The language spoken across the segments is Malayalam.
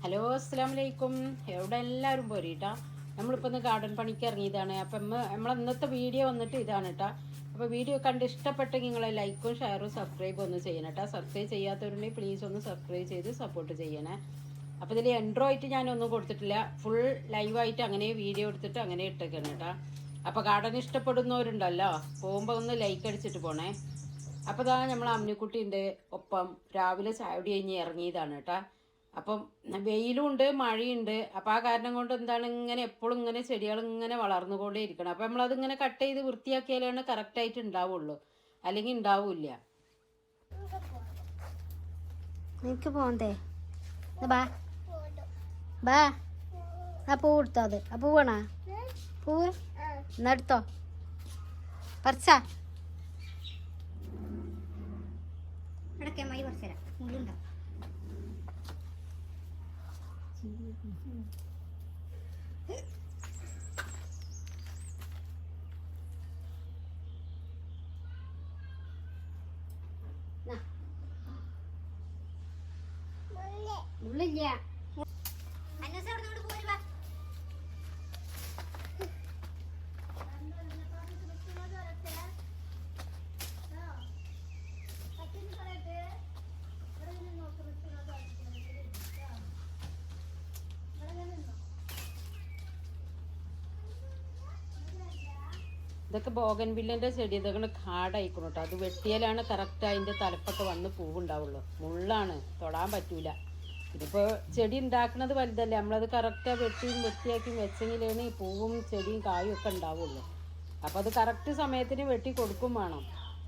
ഹലോ അസ്സലാമു അലൈക്കും. എവിടെ എല്ലാവരും പോരീട്ടാ. നമ്മളിപ്പോൾ ഒന്ന് ഗാർഡൻ പണിക്ക് ഇറങ്ങിയതാണ്. അപ്പം നമ്മളെ ഇന്നത്തെ വീഡിയോ വന്നിട്ട് ഇതാണ് കേട്ടോ. അപ്പോൾ വീഡിയോ കണ്ട് ഇഷ്ടപ്പെട്ടെങ്കിൽ നിങ്ങൾ ലൈക്കും ഷെയറും സബ്സ്ക്രൈബും ഒന്ന് ചെയ്യണം കേട്ടോ. സബ്സ്ക്രൈബ് ചെയ്യാത്തവരുണ്ടെങ്കിൽ പ്ലീസ് ഒന്ന് സബ്സ്ക്രൈബ് ചെയ്ത് സപ്പോർട്ട് ചെയ്യണേ. അപ്പോൾ ഇതിൽ എൻട്രോ ആയിട്ട് ഞാനൊന്നും കൊടുത്തിട്ടില്ല, ഫുൾ ലൈവായിട്ട് അങ്ങനെ വീഡിയോ എടുത്തിട്ട് അങ്ങനെ ഇട്ടേക്കാണ് കേട്ടോ. അപ്പോൾ ഗാർഡൻ ഇഷ്ടപ്പെടുന്നവരുണ്ടല്ലോ, പോകുമ്പോൾ ഒന്ന് ലൈക്ക് അടിച്ചിട്ട് പോണേ. അപ്പോൾ ഇതാ നമ്മൾ അമ്മിക്കുട്ടീൻ്റെ ഒപ്പം രാവിലെ ചായടി കഴിഞ്ഞ് ഇറങ്ങിയതാണ് കേട്ടോ. അപ്പം വെയിലും ഉണ്ട് മഴയുണ്ട്. അപ്പം ആ കാരണം കൊണ്ട് എന്താണ് ഇങ്ങനെ എപ്പോഴും ഇങ്ങനെ ചെടികൾ ഇങ്ങനെ വളർന്നുകൊണ്ടേ ഇരിക്കണം. അപ്പം നമ്മളതിങ്ങനെ കട്ട് ചെയ്ത് വൃത്തിയാക്കിയാലാണ് കറക്റ്റായിട്ട് ഉണ്ടാവുള്ളൂ, അല്ലെങ്കിൽ ഉണ്ടാവില്ല. എനിക്ക് പോണ്ടേ ബാ ബാ ആ പൂ എടുത്തോ. അത് ആ പൂവാണോ? പൂവ് എന്നാ എടുത്തോ, പറിച്ചാ ഇടയ്ക്ക് അമ്മായി പറിച്ചരാം. മുള്ളുണ്ടോ? മുള്ളില്ല. ഇതൊക്കെ ബോഗൻവില്ലിൻ്റെ ചെടി, ഇതൊക്കെ കാടായിക്കണം കേട്ടോ. അത് വെട്ടിയാലാണ് കറക്റ്റ് അതിൻ്റെ തലപ്പൊക്കെ വന്ന് പൂവുണ്ടാവുള്ളൂ. മുള്ളാണ്, തൊടാൻ പറ്റൂല. ഇതിപ്പോൾ ചെടി ഉണ്ടാക്കുന്നത് വലുതല്ലേ, നമ്മളത് കറക്റ്റാണ് വെട്ടിയും വൃത്തിയാക്കി വെച്ചെങ്കിലാണ് ഈ പൂവും ചെടിയും കായും ഒക്കെ ഉണ്ടാവുള്ളൂ. അപ്പോൾ അത് കറക്റ്റ് സമയത്തിന് വെട്ടി കൊടുക്കും വേണം.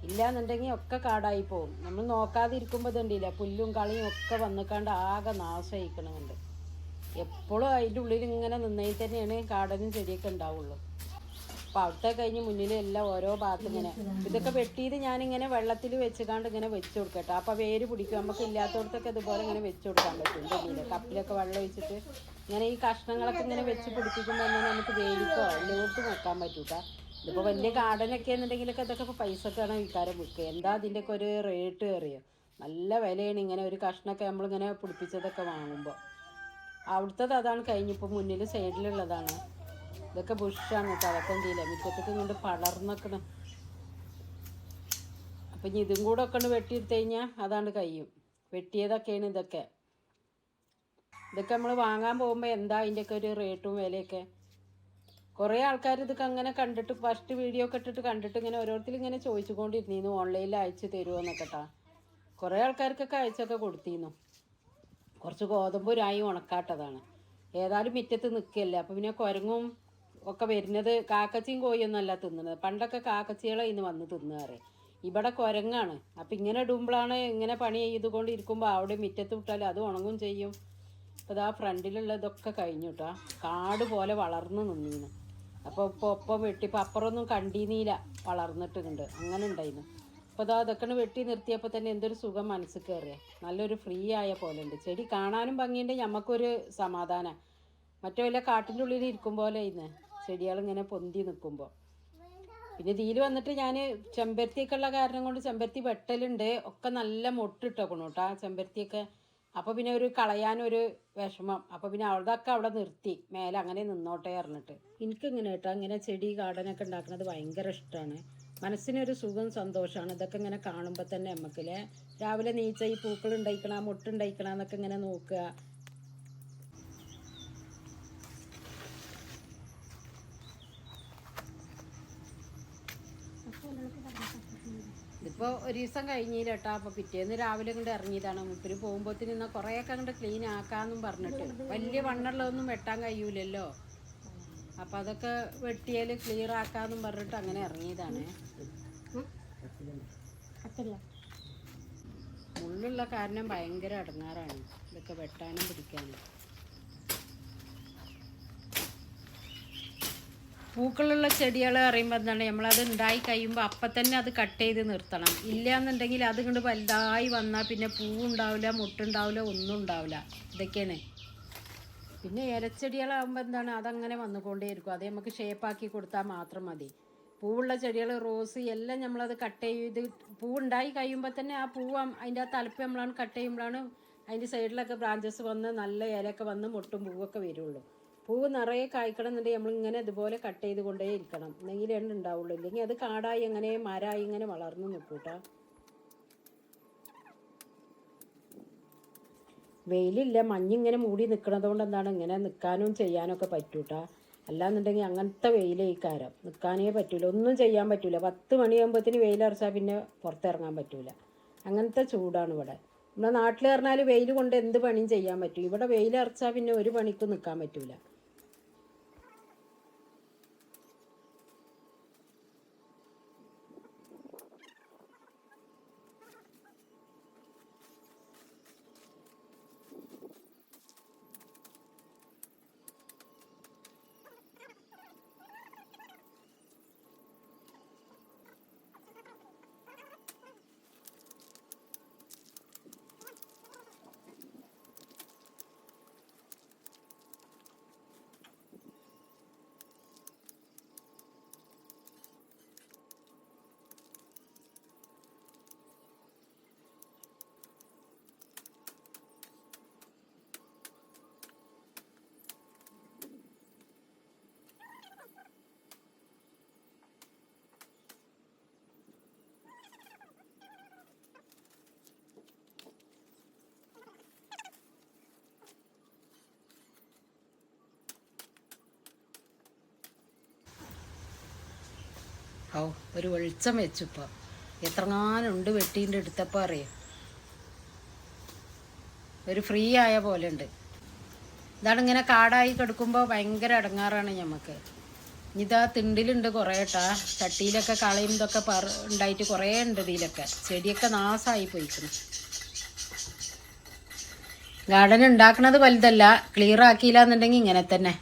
ഇല്ലയെന്നുണ്ടെങ്കിൽ ഒക്കെ കാടായി പോകും. നമ്മൾ നോക്കാതെ ഇരിക്കുമ്പോൾ ഇതുണ്ടില്ല, പുല്ലും കളിയും ഒക്കെ വന്നിക്കാണ്ട് ആകെ നാശമായിക്കണമുണ്ട്. എപ്പോഴും അതിൻ്റെ ഉള്ളിൽ ഇങ്ങനെ നിന്നതിൽ തന്നെയാണ് കാടനും ചെടിയൊക്കെ ഉണ്ടാവുള്ളൂ. അപ്പോൾ അവിടുത്തെ കഴിഞ്ഞ് മുന്നിൽ എല്ലാം ഓരോ ഭാഗത്ത് ഇങ്ങനെ ഇതൊക്കെ വെട്ടിയത് ഞാനിങ്ങനെ വെള്ളത്തിൽ വെച്ചുകൊണ്ട് ഇങ്ങനെ വെച്ച് കൊടുക്കട്ടെ. അപ്പോൾ വേര് പിടിക്കും. നമുക്ക് ഇല്ലാത്തടത്തൊക്കെ ഇതുപോലെ ഇങ്ങനെ വെച്ച് കൊടുക്കാൻ പറ്റും. എന്തെങ്കിലും കപ്പിലൊക്കെ വെള്ളം ഒഴിച്ചിട്ട് ഇങ്ങനെ ഈ കഷ്ണങ്ങളൊക്കെ ഇങ്ങനെ വെച്ച് പിടിപ്പിക്കുമ്പോൾ തന്നെ നമുക്ക് വേലിക്കോ എല്ലാവർക്കും വെക്കാൻ പറ്റൂട്ടാ. ഇതിപ്പോൾ വലിയ ഗാർഡനൊക്കെ എന്നുണ്ടെങ്കിലൊക്കെ ഇതൊക്കെ ഇപ്പോൾ പൈസക്കാണ് വിൽക്കാരം വിൽക്കുക. എന്താ അതിൻ്റെയൊക്കെ ഒരു റേറ്റ് കയറിയോ, നല്ല വിലയാണ് ഇങ്ങനെ ഒരു കഷ്ണമൊക്കെ നമ്മളിങ്ങനെ പിടിപ്പിച്ചതൊക്കെ വാങ്ങുമ്പോൾ. അവിടുത്തത് അതാണ് കഴിഞ്ഞിപ്പോൾ മുന്നിൽ സൈഡിലുള്ളതാണ്. ഇതൊക്കെ ബുഷാണ് കേട്ടോ. അതൊക്കെ എന്തില്ല മുറ്റത്തൊക്കെ ഇങ്ങോട്ട് പടർന്നൊക്കെ. അപ്പം ഇനി ഇതും കൂടെ ഒക്കെ വെട്ടിയെടുത്ത് കഴിഞ്ഞാൽ അതാണ്ട് കഴിയും. വെട്ടിയതൊക്കെയാണ് ഇതൊക്കെ. ഇതൊക്കെ നമ്മൾ വാങ്ങാൻ പോകുമ്പോൾ എന്താ അതിൻ്റെയൊക്കെ ഒരു റേറ്റും വിലയൊക്കെ. കുറേ ആൾക്കാർ ഇതൊക്കെ അങ്ങനെ കണ്ടിട്ട് ഫസ്റ്റ് വീഡിയോ ഒക്കെ ഇട്ടിട്ട് കണ്ടിട്ട് ഇങ്ങനെ ഓരോരുത്തരും ഇങ്ങനെ ചോദിച്ചുകൊണ്ടിരുന്നു ഓൺലൈനിൽ അയച്ചു തരുമോ എന്നൊക്കെ കേട്ടോ. കുറേ ആൾക്കാർക്കൊക്കെ അയച്ചൊക്കെ കൊടുത്തിരുന്നു. കുറച്ച് ഗോതമ്പൂരായി ഉണക്കാട്ടതാണ്. ഏതായാലും മുറ്റത്ത് നിൽക്കുകയല്ലേ, അപ്പോൾ പിന്നെ കുരങ്ങും ഒക്കെ വരുന്നത്. കാക്കച്ചിയും കോഴിയൊന്നുമല്ല തിന്നുന്നത്. പണ്ടൊക്കെ കാക്കച്ചികളെ ഇന്ന് വന്ന് തിന്നുകാറ്. ഇവിടെ കുരങ്ങാണ്. അപ്പം ഇങ്ങനെ ഇടുമ്പോഴാണ് ഇങ്ങനെ പണി ചെയ്തുകൊണ്ടിരിക്കുമ്പോൾ അവിടെ മുറ്റത്ത് വിട്ടാൽ അത് ഉണങ്ങും ചെയ്യും. അപ്പോൾ ഇതാ ഫ്രണ്ടിലുള്ളതൊക്കെ കഴിഞ്ഞു കേട്ടോ. കാട് പോലെ വളർന്ന് നിന്നീന്ന്. അപ്പോൾ ഇപ്പോൾ ഒപ്പം വെട്ടിപ്പോൾ അപ്പുറമൊന്നും കണ്ടീന്നില്ല, വളർന്നിട്ടുണ്ട്. അങ്ങനെ ഉണ്ടായിരുന്നു. അപ്പോൾ ഇതാ അതൊക്കെ വെട്ടി നിർത്തിയപ്പോൾ തന്നെ എന്തൊരു സുഖം മനസ്സിൽ കയറിയ. നല്ലൊരു ഫ്രീ ആയ പോലെ ഉണ്ട്. ചെടി കാണാനും ഭംഗിയുണ്ട്, നമുക്കൊരു സമാധാനം. മറ്റേ വല്ല കാട്ടിൻ്റെ ഉള്ളിൽ ഇരിക്കും പോലെ ഇന്ന് ചെടികളിങ്ങനെ പൊന്തി നിൽക്കുമ്പോൾ. പിന്നെ ഇതിൽ വന്നിട്ട് ഞാൻ ചെമ്പരത്തിയൊക്കെ ഉള്ള കാരണം കൊണ്ട് ചെമ്പരത്തി വെട്ടലുണ്ട്. ഒക്കെ നല്ല മൊട്ടിട്ടോക്കണം കേട്ടോ ചെമ്പരത്തിയൊക്കെ. അപ്പോൾ പിന്നെ ഒരു കളയാനൊരു വിഷമം. അപ്പോൾ പിന്നെ അതൊക്കെ അവിടെ നിർത്തി, മേലെ അങ്ങനെ നിന്നോട്ടെ പറഞ്ഞിട്ട്. എനിക്കിങ്ങനെ കേട്ടോ ഇങ്ങനെ ചെടി ഗാർഡനൊക്കെ ഉണ്ടാക്കുന്നത് ഭയങ്കര ഇഷ്ടമാണ്. മനസ്സിനൊരു സുഖം സന്തോഷമാണ് ഇതൊക്കെ ഇങ്ങനെ കാണുമ്പോൾ തന്നെ. നമുക്കില്ലേ രാവിലെ നീച്ച ഈ പൂക്കൾ ഉണ്ടായിക്കണ മുട്ടുണ്ടായിക്കണ എന്നൊക്കെ ഇങ്ങനെ നോക്കുക. ഇതിപ്പോൾ ഒരു ദിവസം കഴിഞ്ഞില്ല കേട്ടോ. അപ്പോൾ പിറ്റേന്ന് രാവിലെ കൊണ്ട് ഇറങ്ങിയതാണ്. മുപ്പിന് പോകുമ്പോഴത്തേന് ഇന്ന് കുറേയൊക്കെ അങ്ങോട്ട് ക്ലീൻ ആക്കാമെന്നും പറഞ്ഞിട്ട്. വലിയ വണ്ണുള്ളതൊന്നും വെട്ടാൻ കഴിയൂലല്ലോ. അപ്പം അതൊക്കെ വെട്ടിയാൽ ക്ലിയർ ആക്കാമെന്നും പറഞ്ഞിട്ട് അങ്ങനെ ഇറങ്ങിയതാണ്. മുള്ളുള്ള കാരണം ഭയങ്കര ഇടങ്ങാറാണ് ഇതൊക്കെ വെട്ടാനും പിടിക്കാനും. പൂക്കളുള്ള ചെടികൾ പറയുമ്പോൾ എന്താണ്, നമ്മളത് ഉണ്ടായി കഴിയുമ്പോൾ അപ്പം തന്നെ അത് കട്ട് ചെയ്ത് നിർത്തണം. ഇല്ല എന്നുണ്ടെങ്കിൽ അത് കൊണ്ട് വലുതായി വന്നാൽ പിന്നെ പൂവുണ്ടാവില്ല, മുട്ടുണ്ടാവില്ല, ഒന്നും ഉണ്ടാവില്ല. ഇതൊക്കെയാണ്. പിന്നെ ഇലച്ചെടികളാകുമ്പോൾ എന്താണ്, അതങ്ങനെ വന്നുകൊണ്ടേയിരിക്കും. അത് നമുക്ക് ഷേപ്പാക്കി കൊടുത്താൽ മാത്രം മതി. പൂവുള്ള ചെടികൾ റോസ് എല്ലാം നമ്മളത് കട്ട് ചെയ്ത് പൂവുണ്ടായി കഴിയുമ്പോൾ തന്നെ ആ പൂവ് അതിൻ്റെ ആ തലപ്പ് നമ്മളാണ് കട്ട് ചെയ്യുമ്പോഴാണ് അതിൻ്റെ സൈഡിലൊക്കെ ബ്രാഞ്ചസ് വന്ന് നല്ല ഇലയൊക്കെ വന്ന് മുട്ടും പൂവൊക്കെ വരുള്ളൂ. പൂവ് നിറയെ കായ്ക്കണം എന്നുണ്ടെങ്കിൽ നമ്മളിങ്ങനെ ഇതുപോലെ കട്ട് ചെയ്ത് കൊണ്ടേ ഇരിക്കണം, എന്നെങ്കിലേ ഉണ്ടാവുള്ളൂ. ഇല്ലെങ്കിൽ അത് കാടായി അങ്ങനെ മരമായി ഇങ്ങനെ വളർന്നു നിൽക്കൂട്ടാ. വെയിലില്ല, മഞ്ഞിങ്ങനെ മൂടി നിൽക്കണത് കൊണ്ട് എന്താണ് ഇങ്ങനെ നിൽക്കാനും ചെയ്യാനൊക്കെ പറ്റൂട്ടാ. അല്ലാന്നുണ്ടെങ്കിൽ അങ്ങനത്തെ വെയിലേക്കാരം നിൽക്കാനേ പറ്റൂല, ഒന്നും ചെയ്യാൻ പറ്റൂല. 10 മണിയാകുമ്പോഴത്തേന് വെയിലറച്ചാൽ പിന്നെ പുറത്തിറങ്ങാൻ പറ്റൂല. അങ്ങനത്തെ ചൂടാണ് ഇവിടെ. നമ്മുടെ നാട്ടിൽ പറഞ്ഞാൽ വെയിൽ കൊണ്ട് എന്ത് പണിയും ചെയ്യാൻ പറ്റും. ഇവിടെ വെയിലറച്ചാൽ പിന്നെ ഒരു പണിക്കും നിൽക്കാൻ പറ്റൂല. ഓ, ഒരു വെളിച്ചം വെച്ചിപ്പോൾ എത്രങ്ങാനുണ്ട് വെട്ടീൻ്റെ എടുത്തപ്പോൾ അറിയാം. ഒരു ഫ്രീ ആയ പോലെ ഉണ്ട്. ഇതാണ് ഇങ്ങനെ കാടായി കിടക്കുമ്പോൾ ഭയങ്കര ഇടങ്ങാറാണ് നമുക്ക്. ഇതാ തിണ്ടിലുണ്ട് കുറേ കേട്ടാ, ചട്ടിയിലൊക്കെ കളയും ഇതൊക്കെ ഉണ്ടായിട്ട് കുറേ ഉണ്ട്. ഇതിലൊക്കെ ചെടിയൊക്കെ നാശമായി പോയിക്കുന്നു. ഗാർഡൻ ഉണ്ടാക്കണത് വലുതല്ല, ക്ലിയർ ആക്കിയില്ല എന്നുണ്ടെങ്കിൽ ഇങ്ങനെ തന്നെ.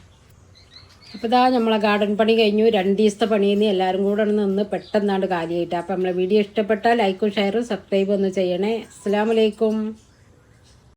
അപ്പോൾ ഇതാ നമ്മളെ ഗാർഡൻ പണി കഴിഞ്ഞു. 2 ദിവസത്തെ പണിയിൽ നിന്ന് എല്ലാവരും കൂടെ നിന്ന് പെട്ടെന്നാണ്ട് കാലിയായിട്ട്. അപ്പോൾ നമ്മളെ വീഡിയോ ഇഷ്ടപ്പെട്ടാൽ ലൈക്കും ഷെയറും സബ്സ്ക്രൈബും ഒന്ന് ചെയ്യണേ. അസ്സലാമു അലൈക്കും.